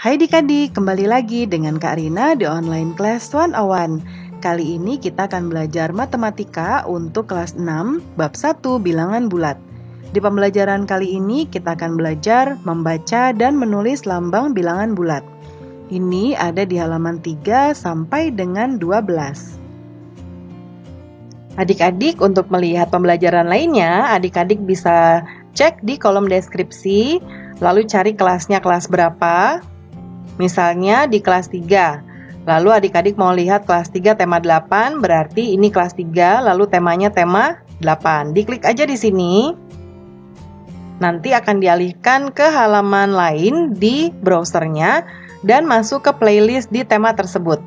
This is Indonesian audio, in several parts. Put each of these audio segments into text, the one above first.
Hai adik-adik, kembali lagi dengan Kak Rina di online class 101. Kali ini kita akan belajar matematika untuk kelas 6, bab 1 bilangan bulat. Di pembelajaran kali ini kita akan belajar membaca dan menulis lambang bilangan bulat. Ini ada di halaman 3 sampai dengan 12. Adik-adik, untuk melihat pembelajaran lainnya, adik-adik bisa cek di kolom deskripsi, lalu cari kelasnya kelas berapa. Misalnya di kelas 3, lalu adik-adik mau lihat kelas 3 tema 8, berarti ini kelas 3, lalu temanya tema 8. Diklik aja di sini, nanti akan dialihkan ke halaman lain di browsernya dan masuk ke playlist di tema tersebut.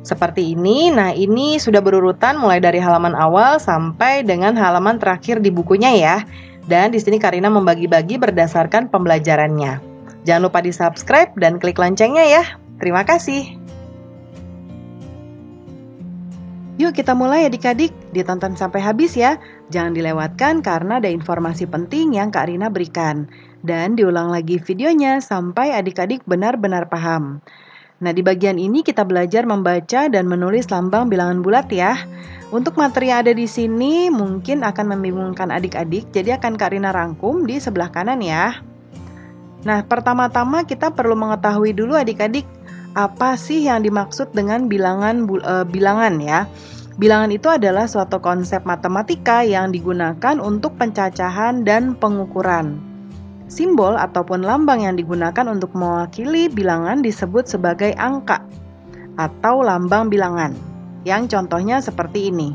Seperti ini, nah ini sudah berurutan mulai dari halaman awal sampai dengan halaman terakhir di bukunya ya. Dan di sini Karina membagi-bagi berdasarkan pembelajarannya. Jangan lupa di-subscribe dan klik loncengnya ya. Terima kasih. Yuk kita mulai adik-adik. Ditonton sampai habis ya. Jangan dilewatkan karena ada informasi penting yang Kak Rina berikan. Dan diulang lagi videonya sampai adik-adik benar-benar paham. Nah, di bagian ini kita belajar membaca dan menulis lambang bilangan bulat ya. Untuk materi yang ada di sini mungkin akan membingungkan adik-adik, jadi akan Kak Rina rangkum di sebelah kanan ya. Nah, pertama-tama kita perlu mengetahui dulu adik-adik, apa sih yang dimaksud dengan bilangan ya. Bilangan itu adalah suatu konsep matematika yang digunakan untuk pencacahan dan pengukuran. Simbol ataupun lambang yang digunakan untuk mewakili bilangan disebut sebagai angka atau lambang bilangan, yang contohnya seperti ini.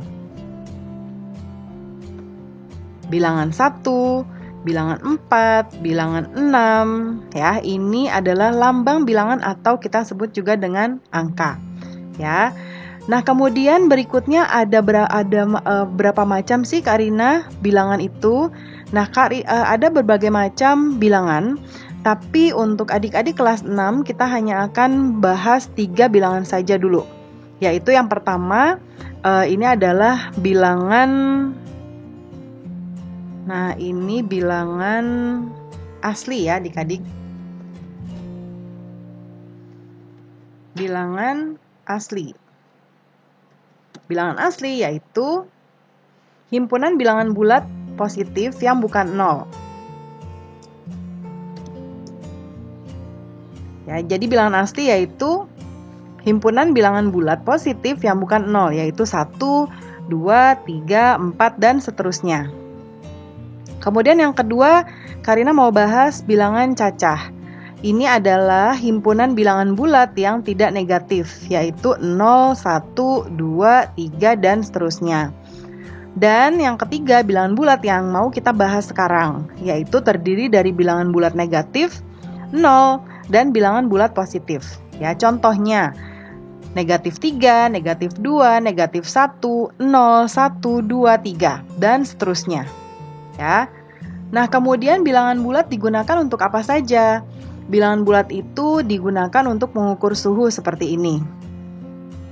Bilangan 1, bilangan 4, bilangan 6, ya, ini adalah lambang bilangan atau kita sebut juga dengan angka, ya. Nah, kemudian berikutnya ada berapa macam sih Kak Rina bilangan itu? Nah, ada berbagai macam bilangan, tapi untuk adik-adik kelas 6 kita hanya akan bahas 3 bilangan saja dulu. Yaitu yang pertama, ini adalah bilangan. Nah, ini bilangan asli ya adik-adik. Bilangan asli. Bilangan asli yaitu himpunan bilangan bulat positif yang bukan 0. Ya, jadi bilangan asli yaitu himpunan bilangan bulat positif yang bukan 0, yaitu 1, 2, 3, 4, dan seterusnya. Kemudian yang kedua, Karina mau bahas bilangan cacah. Ini adalah himpunan bilangan bulat yang tidak negatif, yaitu 0, 1, 2, 3, dan seterusnya. Dan yang ketiga, bilangan bulat yang mau kita bahas sekarang, yaitu terdiri dari bilangan bulat negatif, 0, dan bilangan bulat positif. Ya, contohnya, negatif 3, negatif 2, negatif 1, 0, 1, 2, 3, dan seterusnya. Ya. Nah, kemudian bilangan bulat digunakan untuk apa saja? Bilangan bulat itu digunakan untuk mengukur suhu seperti ini.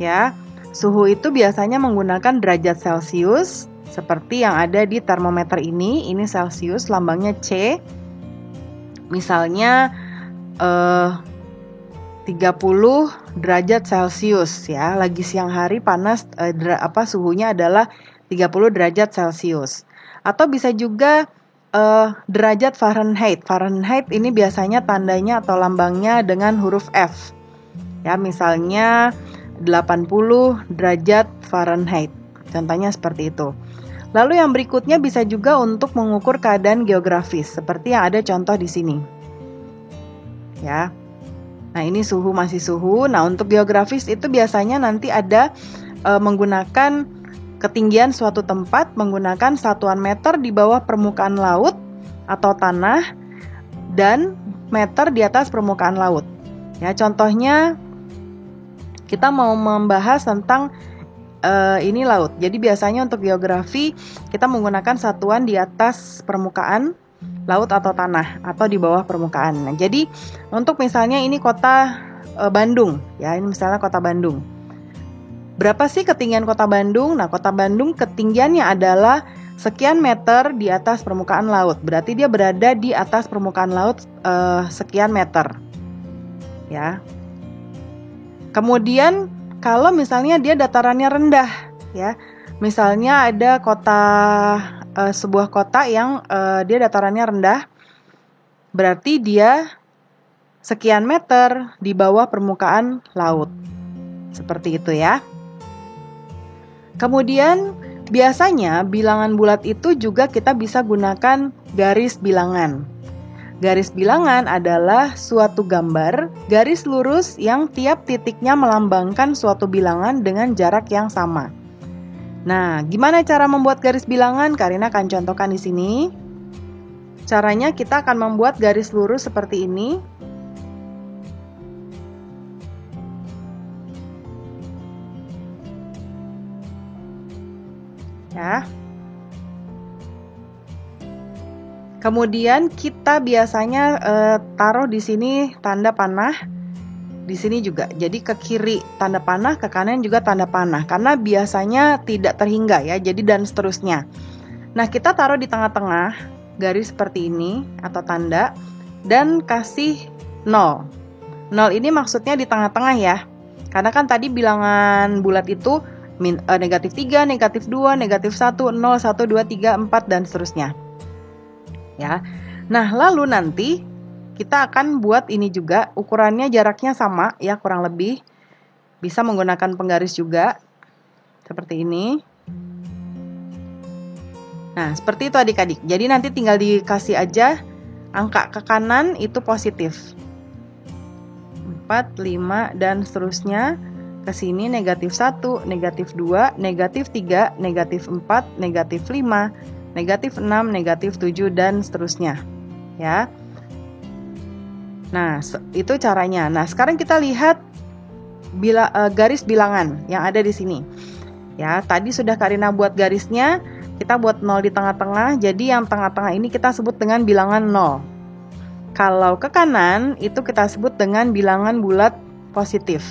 Ya. Suhu itu biasanya menggunakan derajat Celcius seperti yang ada di termometer ini. Ini Celcius, lambangnya C. Misalnya 30 derajat Celcius ya. Lagi siang hari panas, suhunya adalah 30 derajat Celcius. Atau bisa juga derajat Fahrenheit. Fahrenheit ini biasanya tandanya atau lambangnya dengan huruf F. Ya, misalnya 80 derajat Fahrenheit. Contohnya seperti itu. Lalu yang berikutnya bisa juga untuk mengukur keadaan geografis, seperti yang ada contoh di sini. Ya. Nah, ini suhu, masih suhu. Nah, untuk geografis itu biasanya nanti ada menggunakan ketinggian suatu tempat menggunakan satuan meter di bawah permukaan laut atau tanah dan meter di atas permukaan laut. Ya, contohnya kita mau membahas tentang ini laut. Jadi biasanya untuk geografi kita menggunakan satuan di atas permukaan laut atau tanah atau di bawah permukaan. Nah, jadi untuk misalnya ini kota Bandung, ya, ini misalnya kota Bandung. Berapa sih ketinggian kota Bandung? Nah, kota Bandung ketinggiannya adalah sekian meter di atas permukaan laut. Berarti dia berada di atas permukaan laut sekian meter. ya. Kemudian kalau misalnya dia datarannya rendah, ya, misalnya ada sebuah kota yang dia datarannya rendah, berarti dia sekian meter di bawah permukaan laut. Seperti itu ya. Kemudian biasanya bilangan bulat itu juga kita bisa gunakan garis bilangan. Garis bilangan adalah suatu gambar garis lurus yang tiap titiknya melambangkan suatu bilangan dengan jarak yang sama. Nah, gimana cara membuat garis bilangan? Karina akan contohkan di sini. Caranya kita akan membuat garis lurus seperti ini. Ya. Kemudian kita biasanya taruh di sini tanda panah, di sini juga. Jadi ke kiri tanda panah, ke kanan juga tanda panah. Karena biasanya tidak terhingga ya, jadi dan seterusnya. Nah, kita taruh di tengah-tengah garis seperti ini atau tanda dan kasih 0. 0 ini maksudnya di tengah-tengah ya. Karena kan tadi bilangan bulat itu negatif 3, negatif 2, negatif 1, 0, 1, 2, 3, 4 dan seterusnya. Ya. Nah, lalu nanti kita akan buat ini juga, ukurannya jaraknya sama ya, kurang lebih. Bisa menggunakan penggaris juga seperti ini. Nah, seperti itu adik-adik. Jadi nanti tinggal dikasih aja angka ke kanan itu positif. 4, 5 dan seterusnya. Ke sini negatif 1, negatif 2, negatif 3, negatif 4, negatif 5, negatif 6, negatif 7, dan seterusnya. Ya. Nah, itu caranya. Nah, sekarang kita lihat garis bilangan yang ada di sini. Ya, tadi sudah Karina buat garisnya. Kita buat 0 di tengah-tengah. Jadi yang tengah-tengah ini kita sebut dengan bilangan 0. Kalau ke kanan, itu kita sebut dengan bilangan bulat positif.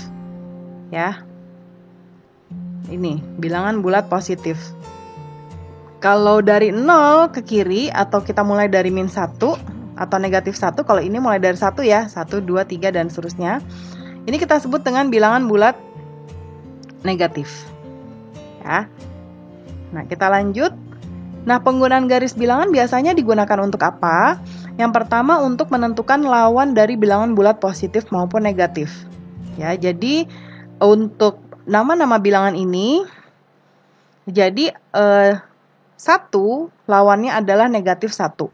Ya. Ini, bilangan bulat positif. Kalau dari 0 ke kiri atau kita mulai dari -1 atau negatif 1, kalau ini mulai dari 1 ya, 1, 2, 3 dan seterusnya. Ini kita sebut dengan bilangan bulat negatif. Ya. Nah, kita lanjut. Nah, penggunaan garis bilangan biasanya digunakan untuk apa? Yang pertama untuk menentukan lawan dari bilangan bulat positif maupun negatif. Ya, jadi untuk nama-nama bilangan ini, jadi 1 lawannya adalah negatif 1.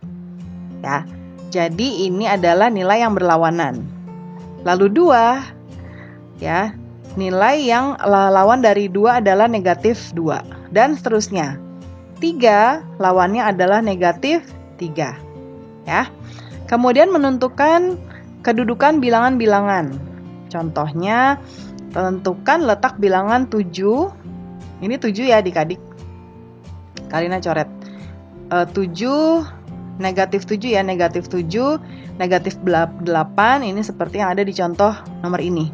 Ya. Jadi ini adalah nilai yang berlawanan. Lalu 2, ya, nilai yang lawan dari 2 adalah negatif 2 dan seterusnya. 3 lawannya adalah negatif 3. Ya. Kemudian menentukan kedudukan bilangan-bilangan. Contohnya, tentukan letak bilangan 7. Ini 7 ya adik-adik. Karina coret 7, negatif 7 ya, negatif 7, negatif 8, ini seperti yang ada di contoh nomor ini.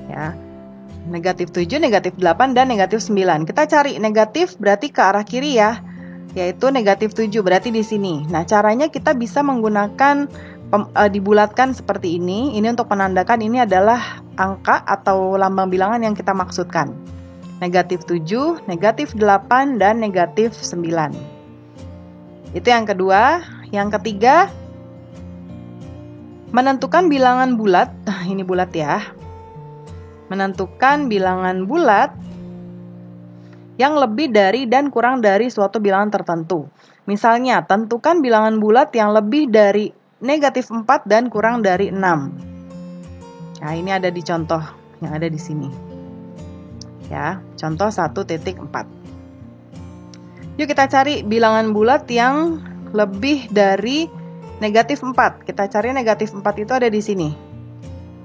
Ya, negatif 7, negatif 8, dan negatif 9. Kita cari negatif berarti ke arah kiri ya, yaitu negatif 7 berarti di sini. Nah, caranya kita bisa menggunakan dibulatkan seperti ini. Ini untuk menandakan ini adalah angka atau lambang bilangan yang kita maksudkan. Negatif 7, negatif 8, dan negatif 9. Itu yang kedua. Yang ketiga, menentukan bilangan bulat. Ini bulat ya. Menentukan bilangan bulat yang lebih dari dan kurang dari suatu bilangan tertentu. Misalnya, tentukan bilangan bulat yang lebih dari negatif 4 dan kurang dari 6. Nah, ini ada di contoh yang ada di sini. Ya, contoh 1.4. Yuk kita cari bilangan bulat yang lebih dari negatif 4. Kita cari negatif 4 itu ada di sini.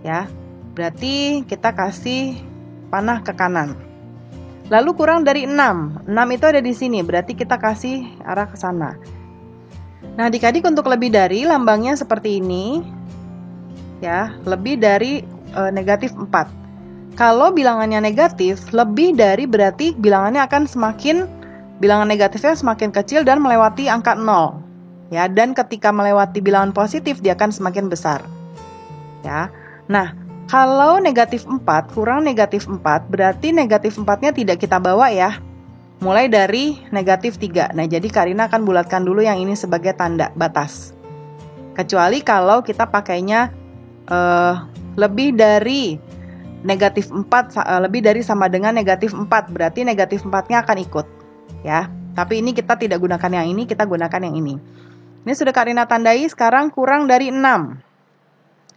Ya, berarti kita kasih panah ke kanan. Lalu kurang dari 6. 6 itu ada di sini, berarti kita kasih arah ke sana. Nah, adik-adik untuk lebih dari lambangnya seperti ini. Ya, lebih dari negatif 4. Kalau bilangannya negatif, lebih dari berarti bilangannya akan bilangan negatifnya semakin kecil dan melewati angka 0. Ya, dan ketika melewati bilangan positif, dia akan semakin besar. ya. Nah, kalau negatif 4 kurang negatif 4, berarti negatif 4-nya tidak kita bawa ya. Mulai dari negatif 3. Nah, jadi Karina akan bulatkan dulu yang ini sebagai tanda batas. Kecuali kalau kita pakainya lebih dari negatif 4, lebih dari sama dengan negatif 4, berarti negatif 4-nya akan ikut. Ya, tapi ini kita tidak gunakan yang ini, kita gunakan yang ini. Ini sudah Karina tandai, sekarang kurang dari 6.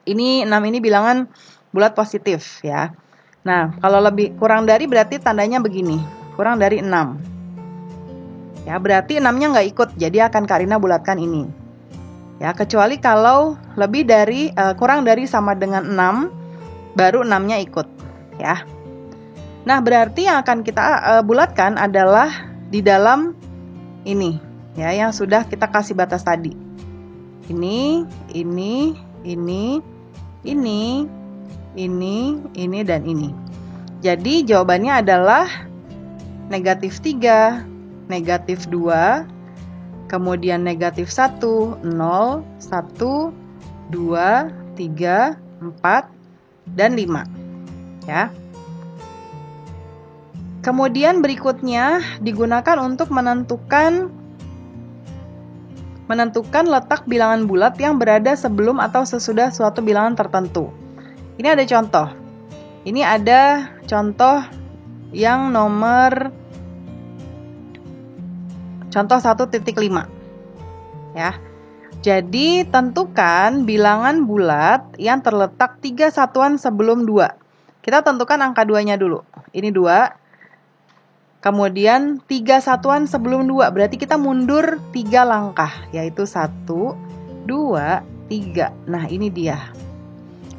Ini 6 ini bilangan bulat positif ya. Nah, kalau lebih kurang dari berarti tandanya begini. Kurang dari 6. Ya, berarti 6-nya nggak ikut, jadi akan Karina bulatkan ini. Ya, kecuali kalau lebih dari kurang dari sama dengan 6, baru 6-nya ikut ya. Nah, berarti yang akan kita bulatkan adalah di dalam ini ya, yang sudah kita kasih batas tadi. Ini, dan ini. Jadi jawabannya adalah negatif 3, negatif 2, kemudian negatif 1, 0, 1, 2, 3, 4, dan 5. Ya. Kemudian berikutnya digunakan untuk menentukan letak bilangan bulat yang berada sebelum atau sesudah suatu bilangan tertentu. Ini ada contoh. Ini ada contoh yang contoh 1.5. Ya. Jadi tentukan bilangan bulat yang terletak 3 satuan sebelum 2. Kita tentukan angka 2-nya dulu. Ini 2. Kemudian 3 satuan sebelum 2, berarti kita mundur 3 langkah, yaitu 1, 2, 3. Nah, ini dia.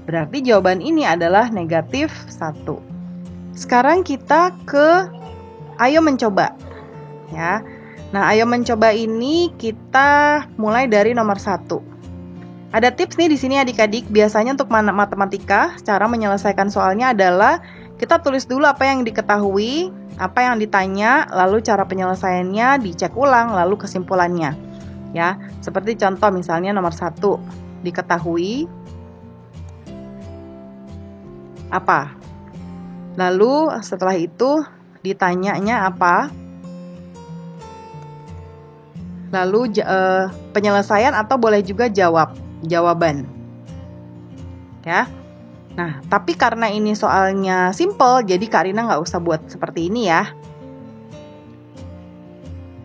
Berarti jawaban ini adalah negatif 1. Sekarang kita ayo mencoba. Ya. Nah, ayo mencoba ini kita mulai dari nomor 1. Ada tips nih di sini adik-adik, biasanya untuk matematika, cara menyelesaikan soalnya adalah kita tulis dulu apa yang diketahui, apa yang ditanya, lalu cara penyelesaiannya dicek ulang, lalu kesimpulannya. Ya, seperti contoh misalnya nomor 1, diketahui apa? Lalu setelah itu ditanyanya apa? Lalu penyelesaian atau boleh juga jawaban. Ya. Nah, tapi karena ini soalnya simple, jadi Karina nggak usah buat seperti ini ya.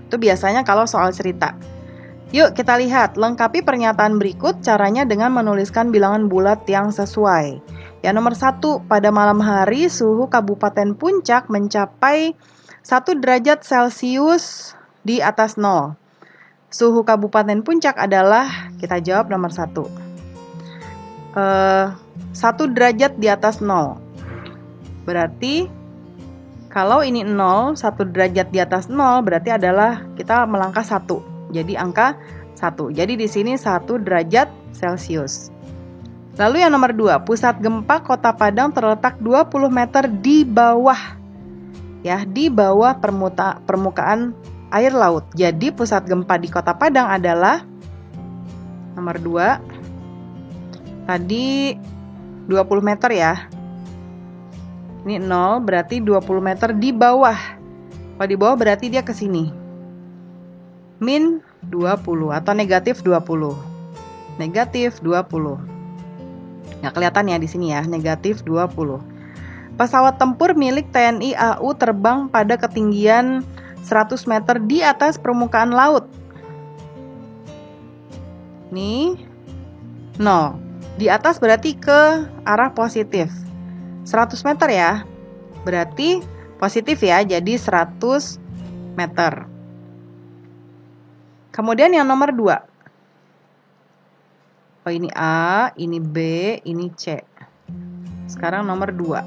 Itu biasanya kalau soal cerita. Yuk kita lihat, lengkapi pernyataan berikut caranya dengan menuliskan bilangan bulat yang sesuai. Ya, nomor 1, pada malam hari suhu Kabupaten Puncak mencapai 1 derajat Celcius di atas 0. Suhu Kabupaten Puncak adalah, kita jawab nomor 1. 1 derajat di atas 0. Berarti kalau ini 0, 1 derajat di atas 0 berarti adalah kita melangkah 1. Jadi angka 1. Jadi di sini 1 derajat Celcius. Lalu yang nomor 2, pusat gempa Kota Padang terletak 20 meter di bawah. Ya, di bawah permukaan air laut. Jadi pusat gempa di Kota Padang adalah nomor 2. Tadi 20 meter ya. Ini 0 berarti 20 meter di bawah. Kalau di bawah berarti dia ke sini. Min 20 atau negatif 20. Negatif 20. Nggak kelihatan ya di sini ya, negatif 20. Pesawat tempur milik TNI AU terbang pada ketinggian 100 meter di atas permukaan laut. Nih 0. Di atas berarti ke arah positif. 100 meter ya. Berarti positif ya, jadi 100 meter. Kemudian yang nomor 2. Oh, ini A, ini B, ini C. Sekarang nomor 2.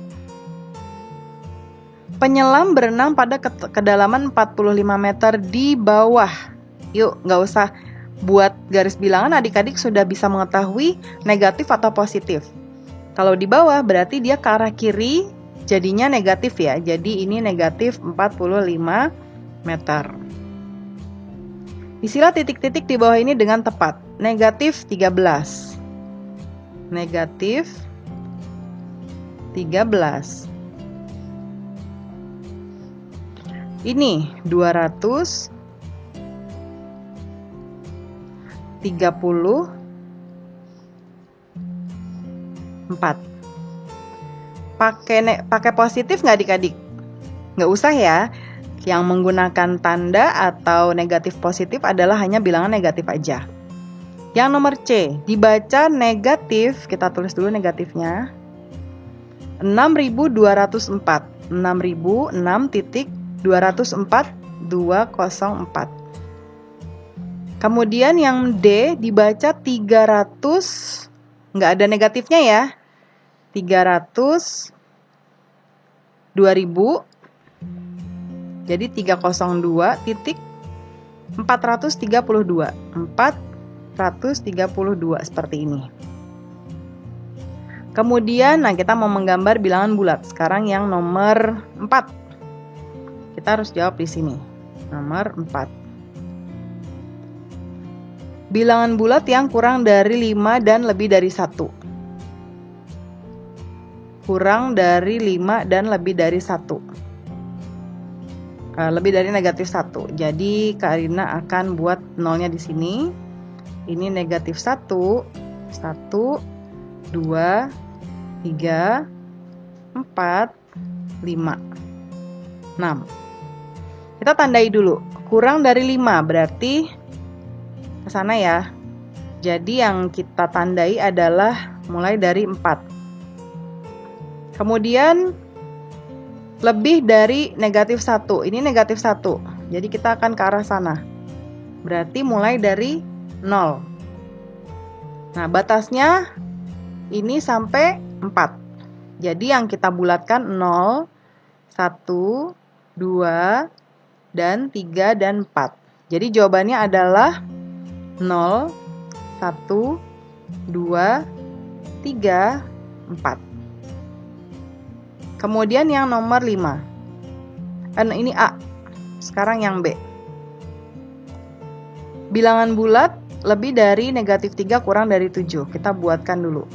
Penyelam berenang pada kedalaman 45 meter di bawah. Yuk, nggak usah buat garis bilangan, adik-adik sudah bisa mengetahui negatif atau positif. Kalau di bawah berarti dia ke arah kiri, jadinya negatif ya. Jadi ini negatif 45 meter. Isilah titik-titik di bawah ini dengan tepat. Negatif 13. negatif 13. Ini 234. Pakai positif nggak adik-adik? Nggak usah ya. Yang menggunakan tanda atau negatif positif adalah hanya bilangan negatif aja. Yang nomor C, dibaca negatif, kita tulis dulu negatifnya. 6.204. 6.006.204. Kemudian yang D dibaca 300, nggak ada negatifnya ya. 300 2000. Jadi 302.432. 432 seperti ini. Kemudian kita mau menggambar bilangan bulat. Sekarang yang nomor 4. Kita harus jawab di sini. Nomor 4. Bilangan bulat yang kurang dari 5 dan lebih dari 1. Kurang dari 5 dan lebih dari 1. Lebih dari negatif 1. Jadi Kak Arina akan buat nolnya di sini. Ini negatif 1, 1, 2, 3, 4, 5, 6. Kita tandai dulu. Kurang dari 5 berarti ke sana ya. Jadi yang kita tandai adalah mulai dari 4. Kemudian lebih dari negatif 1. Ini negatif 1. Jadi kita akan ke arah sana. Berarti mulai dari 0. Nah, batasnya ini sampai 4. Jadi yang kita bulatkan 0, 1, 2, dan 3, dan 4. Jadi jawabannya adalah 0, 1, 2, 3, 4. Kemudian yang nomor 5. Ini A. Sekarang yang B. Bilangan bulat lebih dari negatif 3 kurang dari 7. Kita buatkan dulu.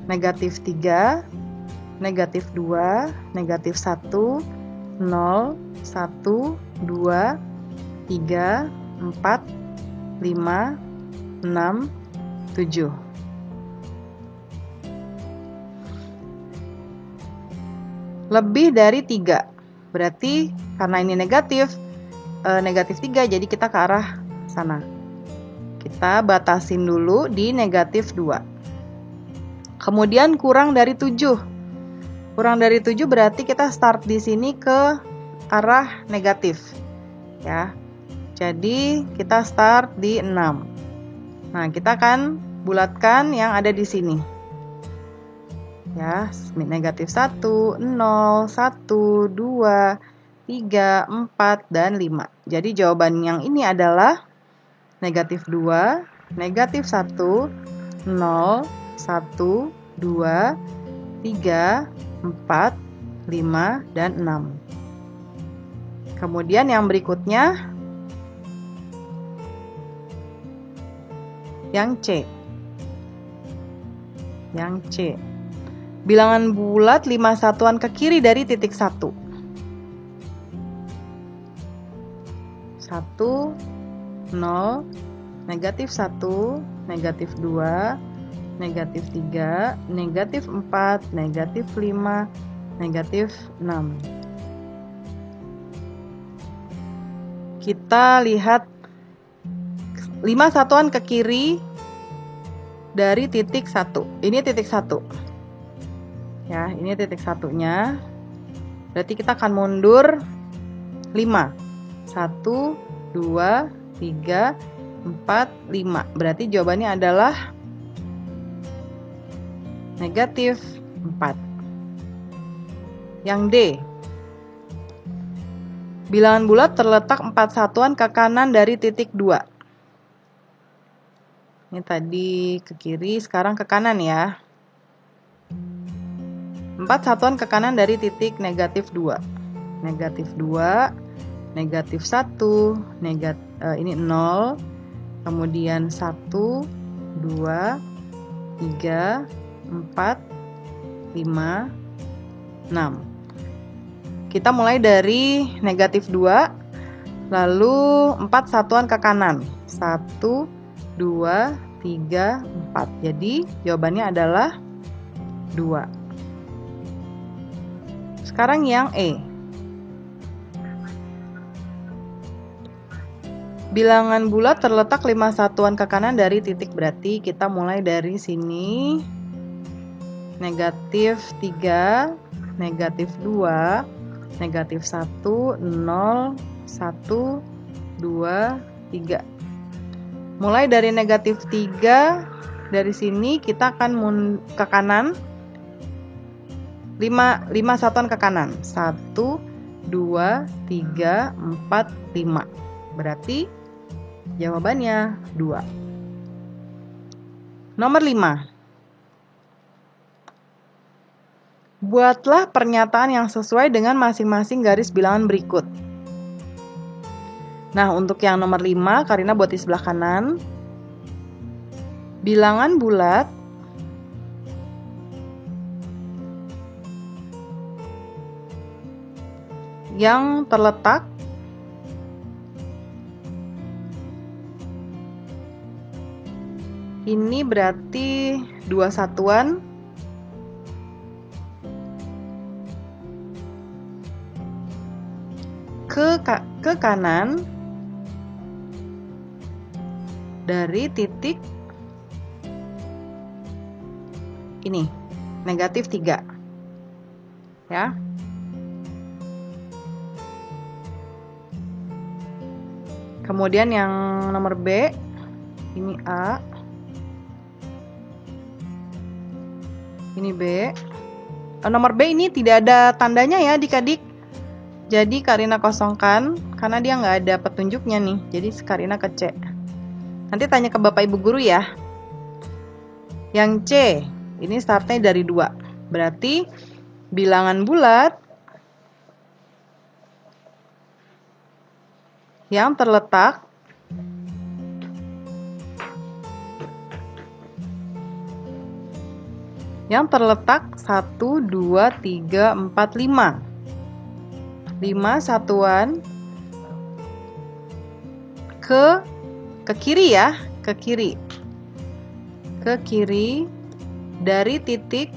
Negatif 3, negatif 2, negatif 1, 0, 1, 2, 3, 4, 5, 6, 7. Lebih dari 3. Berarti karena ini negatif 3, jadi kita ke arah sana. Kita batasin dulu di negatif 2. Kemudian kurang dari 7. Kurang dari 7 berarti kita start di sini ke arah negatif. Ya. Jadi kita start di 6. Nah, kita akan bulatkan yang ada di sini. Ya, negatif 1, 0, 1, 2, 3, 4, dan 5. Jadi jawaban yang ini adalah negatif 2, negatif 1, 0, 1, 2, 3, 4, 5, dan 6. Kemudian yang berikutnya yang C. Yang C. Bilangan bulat 5 satuan ke kiri dari titik 1. 1, 0, negatif 1, negatif 2, negatif 3, negatif 4, negatif 5, negatif 6. Kita lihat 5 satuan ke kiri dari titik 1. Ini titik 1. Ya, ini titik 1-nya. Berarti kita akan mundur 5. 1, 2, 3, 4, 5. Berarti jawabannya adalah negatif 4. Yang D. Bilangan bulat terletak 4 satuan ke kanan dari titik 2. Ini tadi ke kiri, sekarang ke kanan ya. 4 satuan ke kanan dari titik negatif 2. Negatif 2, negatif 1, ini 0, kemudian 1, 2, 3, 4, 5, 6. Kita mulai dari negatif 2, lalu 4 satuan ke kanan. 1, 2, 3, 4. Jadi jawabannya adalah 2. Sekarang yang E. Bilangan bulat terletak 5 satuan ke kanan dari titik, berarti kita mulai dari sini. Negatif 3, negatif 2, negatif 1, 0, 1, 2, 3. Mulai dari negatif 3, dari sini kita akan ke kanan. 5 satuan ke kanan. 1, 2, 3, 4, 5. Berarti jawabannya 2. Nomor 5. Buatlah pernyataan yang sesuai dengan masing-masing garis bilangan berikut. Nah, untuk yang nomor 5, Karina buat di sebelah kanan. Bilangan bulat yang terletak ini berarti 2 satuan ke kanan dari titik ini, negatif 3. Ya. Kemudian yang nomor B, ini A, ini B. Nomor B ini tidak ada tandanya ya adik-adik. Jadi Karina kosongkan karena dia nggak ada petunjuknya nih. Jadi Karina ke C. Nanti tanya ke Bapak Ibu Guru ya. Yang C, ini startnya dari 2. Berarti bilangan bulat yang terletak yang terletak 1, 2, 3, 4, 5. 5 satuan ke kiri ya, ke kiri. Ke kiri dari titik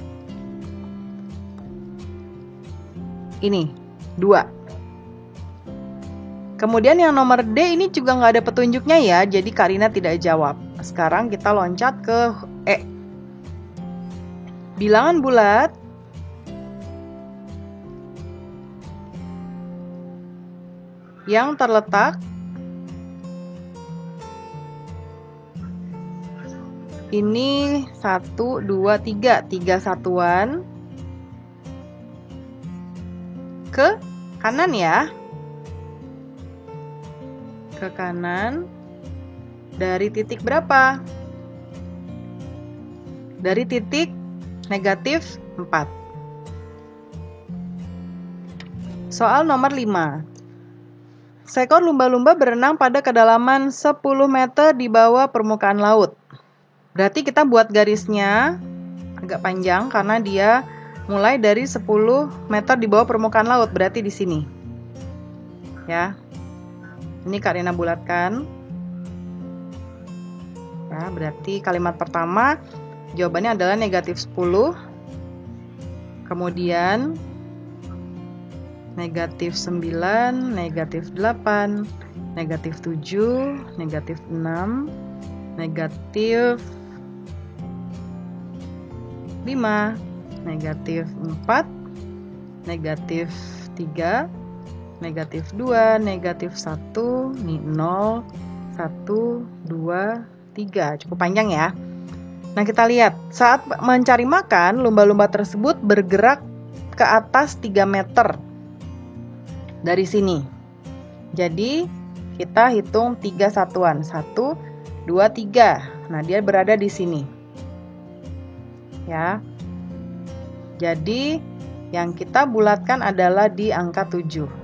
ini, 2. Kemudian yang nomor D ini juga nggak ada petunjuknya ya, jadi Karina tidak jawab. Sekarang kita loncat ke E. Bilangan bulat yang terletak ini 1, 2, 3. 3 satuan ke kanan ya. Ke kanan dari titik berapa? Dari titik negatif 4. Soal nomor 5. Seekor lumba-lumba berenang pada kedalaman 10 meter di bawah permukaan laut. Berarti kita buat garisnya agak panjang karena dia mulai dari 10 meter di bawah permukaan laut, berarti di sini. Ya. Ini Karina bulatkan. Ya, berarti kalimat pertama jawabannya adalah negatif 10. Kemudian negatif 9, negatif 8, negatif 7, negatif 6, negatif 5, negatif 4, negatif 3, negatif 2, negatif 1, nih 0, 1, 2, 3. Cukup panjang ya. Nah, kita lihat. Saat mencari makan, lumba-lumba tersebut bergerak ke atas 3 meter dari sini. Jadi, kita hitung 3 satuan. 1, 2, 3. Nah, dia berada di sini. Ya. Jadi, yang kita bulatkan adalah di angka 7.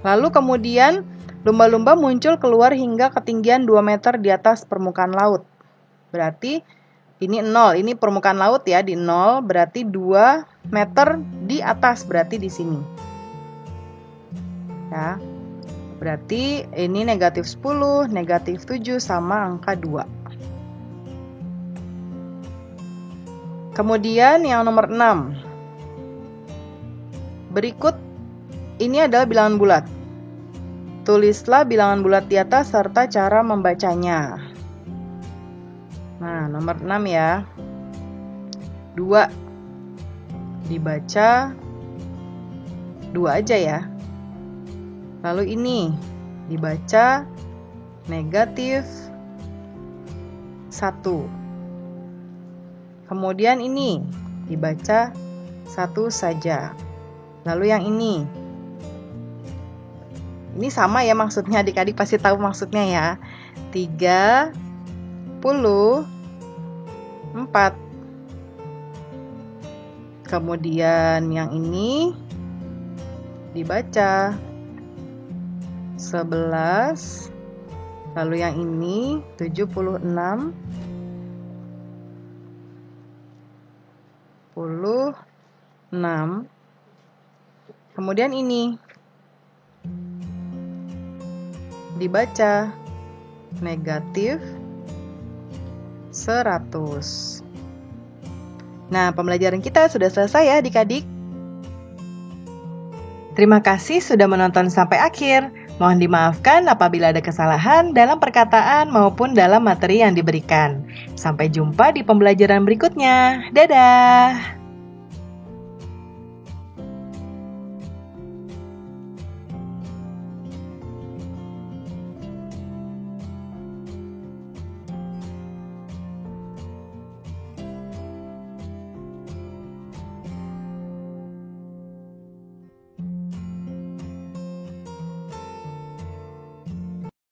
Lalu kemudian Lumba-lumba muncul keluar hingga ketinggian 2 meter di atas permukaan laut. Berarti ini 0, ini permukaan laut ya, di 0 berarti 2 meter di atas, berarti di sini. Ya. Berarti ini negatif 10, negatif 7 sama angka 2. Kemudian yang nomor 6. Berikut ini adalah bilangan bulat. Tulislah bilangan bulat di atas serta cara membacanya. Nah, nomor 6 ya. 2 dibaca 2 aja ya. Lalu ini dibaca negatif 1. Kemudian ini dibaca 1 saja. Lalu yang ini sama ya maksudnya, adik-adik pasti tahu maksudnya ya. 34. Kemudian yang ini dibaca 11. Lalu yang ini 76. Kemudian ini dibaca negatif 100. Nah, pembelajaran kita sudah selesai ya adik-adik. Terima kasih sudah menonton sampai akhir. Mohon dimaafkan apabila ada kesalahan dalam perkataan maupun dalam materi yang diberikan. Sampai jumpa di pembelajaran berikutnya. Dadah!